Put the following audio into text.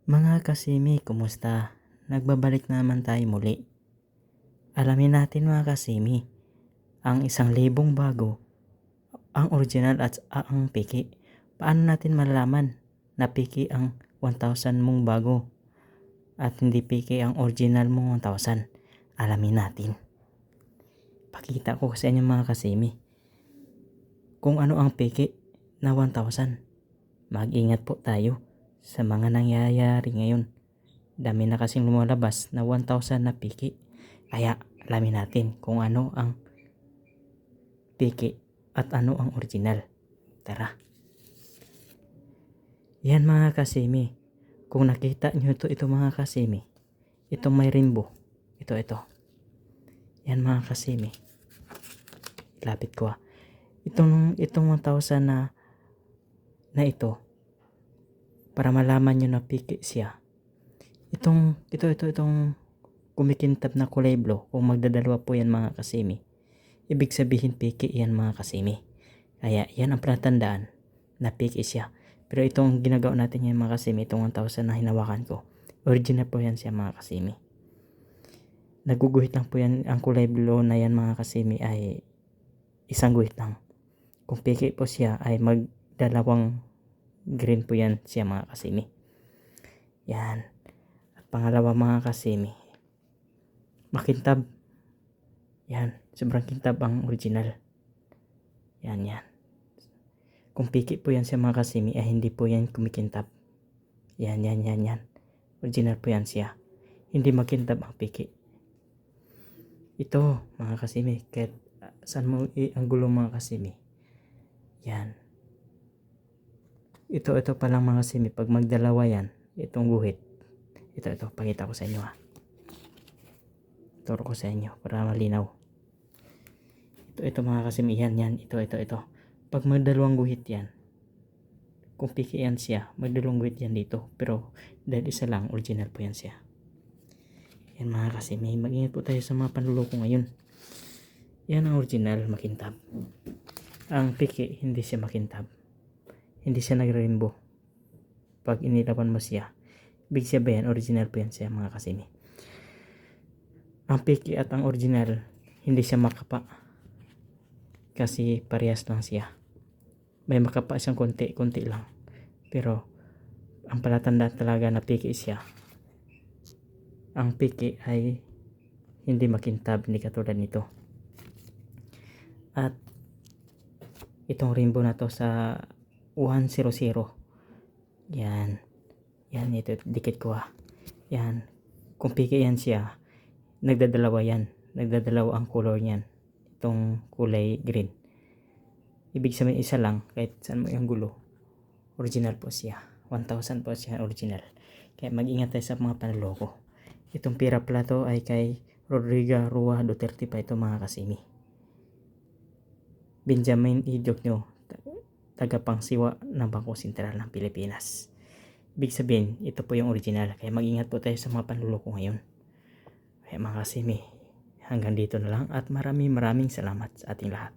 Mga kasimi, kumusta? Nagbabalik na naman tayo muli. Alamin natin mga kasimi, ang 1,000 bago, ang original at ang piki. Paano natin malalaman na piki ang 1,000 mong bago at hindi piki ang original mong 1,000? Alamin natin. Pakita ko sa inyo mga kasimi kung ano ang piki na 1,000. Mag-ingat po tayo sa mga nangyayari ngayon. Dami na kasing lumalabas na 1,000 na piki. Kaya alamin natin kung ano ang piki at ano ang original. Tara. Yan mga kasimi. Kung nakita nyo ito mga kasimi. Itong may rainbow. Ito. Yan mga kasimi. Lapit ko. Itong 1,000 na ito. Para malaman nyo na piki siya. Itong kumikintab na kulay blue, kung magdadalawa po yan mga kasimi, ibig sabihin piki yan mga kasimi. Kaya yan ang palatandaan na piki siya. Pero itong ginagawa natin yan mga kasimi, itong 1,000 na hinawakan ko, original po yan siya mga kasimi. Naguguhit lang po yan, ang kulay blue na yan mga kasimi ay isang guhit lang. Kung piki po siya ay magdalawang green po yan siya mga kasimi. Yan. Pangalawa mga kasimi, makintab. Yan, sobrang kintab ang original. Yan. Kung piki po yan siya mga kasimi, ay hindi po yan kumikintab. Yan. Original po yan siya. Hindi makintab ang piki. Ito mga kasimi, kahit saan mo ang gulo mga kasimi. Yan. Ito pa lang mga kasimi, pag magdalawa yan, itong guhit. Ito, pakita ko sa inyo ha. Turo ko sa inyo para malinaw. Ito mga kasimi, yan. Ito. Pag magdalawang guhit yan, kung piki yan siya, magdalawang guhit yan dito. Pero dahil isa lang, original po yan siya. Yan mga kasimi, mag-ingat po tayo sa mga panluloko ngayon. Yan ang original, makintab. Ang piki, hindi siya makintab. Hindi siya nag-rainbow. Pag inilaban mo siya, ibig sabihin, original po yan siya mga kasimi. Ang piki at ang original, hindi siya makapa. Kasi parehas lang siya. May makapa siyang konti lang. Pero, ang palatandaan talaga na piki siya. Ang piki ay hindi makintab, hindi katulad nito. At, itong rainbow na to sa 100. Yan, ito, dikit ko ha. Yan, kung piki yan siya, nagdadalawa ang color niyan. Itong kulay green. Ibig sabihin isa lang, kahit saan mo yung gulo, original po siya. 1,000 po siya original. Kaya mag-ingat tayo sa mga panloloko. Itong pira plato ay kay Rodrigo Rua Duterte pa ito mga kasimi. Benjamin E. Diokno, tagapangsiwa ng Bangko Sentral ng Pilipinas. Ibig sabihin, ito po yung original. Kaya mag-ingat po tayo sa mga panluloko ngayon. Kaya mga kasimi, hanggang dito na lang at maraming salamat sa ating lahat.